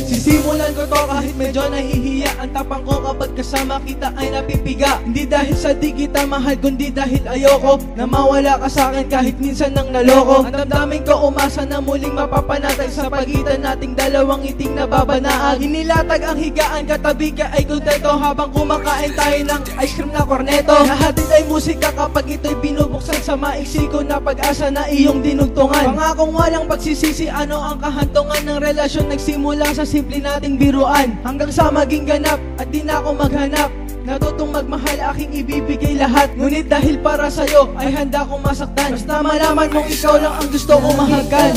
Sisimulan ko to kahit medyo nahihiya. Ang tapang ko kapag kasama kita ay napipiga. Hindi dahil sa di kita mahal, kundi dahil ayoko na mawala ka sa akin kahit minsan nang naloko. Ang damdamin ko umasa na muling mapapanatag sa pagitan nating dalawang iting nababanaag. Hinilatag ang higaan, katabi ka ay kontento habang kumakain tayo ng ice cream na korneto. Lahat din ay musika kapag ito'y binubuksan sa maiksi ko na pag-asa na iyong dinugtungan. Pangakong walang pagsisisi, ano ang kahantungan ng relasyon nagsimula sa simple nating biruan hanggang sa maging ganap at di na ako maghanap. Natutong magmahal, aking ibibigay lahat. Ngunit dahil para sa'yo ay handa kong masaktan. Basta malaman mong ikaw lang ang gusto kong mahagan.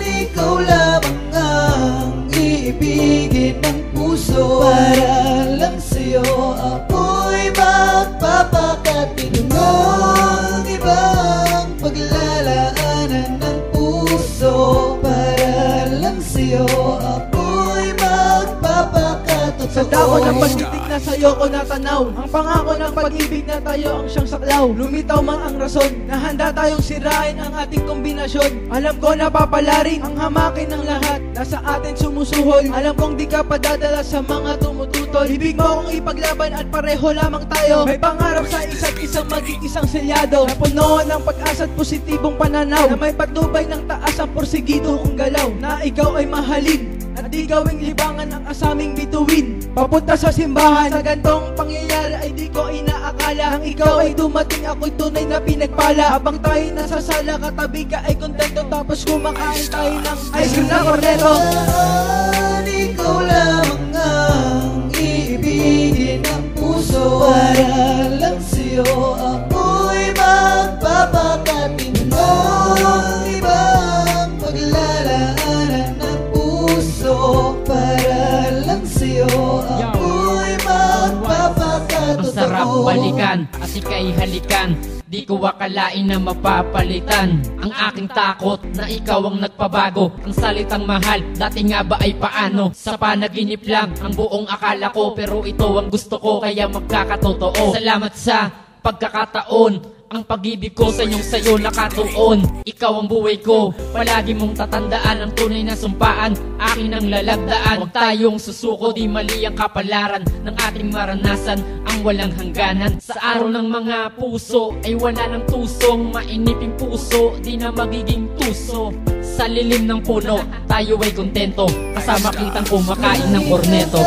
Ikaw lamang ang iibigin ng puso. Para lang sa'yo ako'y magpapakatin ng ibang paglalaanan ng puso. Para lang sa'yo ako'y magpapakatin. Sa dako ng pagtitig na sa'yo ko natanaw ang pangako ng pag-ibig na tayo ang siyang saklaw. Lumitaw man ang rason na handa tayong sirain ang ating kombinasyon. Alam ko napapalarin ang hamakin ng lahat na sa atin sumusuhol. Alam kong di ka padadala sa mga tumututol. Ibig mo akong ipaglaban at pareho lamang tayo. May pangarap sa isa't isang maging isang selyado, napunuan ng pag-asa at positibong pananaw, na may patnubay ng taas ang porsigido kong galaw. Na ikaw ay mahalin at di gawing libangan ang asaming bituin. Papunta sa simbahan, sa gantong pangyayari ay di ko inaakala. Nang ikaw ay dumating, ako'y tunay na pinagpala. Habang tayo nasa sala, katabi ka ay kontento. Tapos kumakain tayo ng ice cream na korneto. Ikaw lamang ang iibigin ng puso. Para lang sa'yo ako'y magpapakatin ng ibang paglalaanan ng puso. Para lang sa'yo ako'y magpapakatotoo. Ang sarap balikan at ika'y halikan. Di ko akalain na mapapalitan ang aking takot na ikaw ang nagpabago. Ang salitang mahal, dati nga ba ay paano? Sa panaginip lang ang buong akala ko, pero ito ang gusto ko kaya magkakatotoo. Salamat sa pagkakataon, ang pag-ibig ko sa inyong sayo nakatuon. Ikaw ang buhay ko, palagi mong tatandaan. Ang tunay na sumpaan, akin ang lalagdaan. Huwag tayong susuko, di mali ang kapalaran ng ating maranasan, ang walang hangganan. Sa araw ng mga puso ay wala ng tusong. Mainiping puso, di na magiging tuso. Sa lilim ng puno, tayo ay kontento, kasama kitang kumakain ng korneto.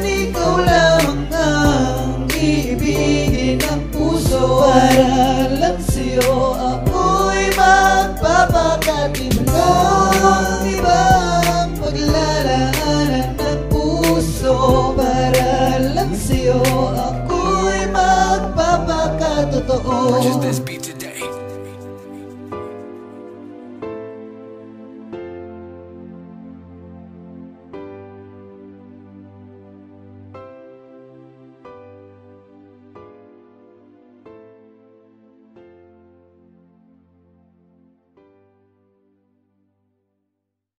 Ikaw lamang ang iibigin ng puso. Para lang sa'yo ako'y magpapakatin ng ibang paglalaanan ng puso. Para lang sa'yo ako'y magpapakatotoo.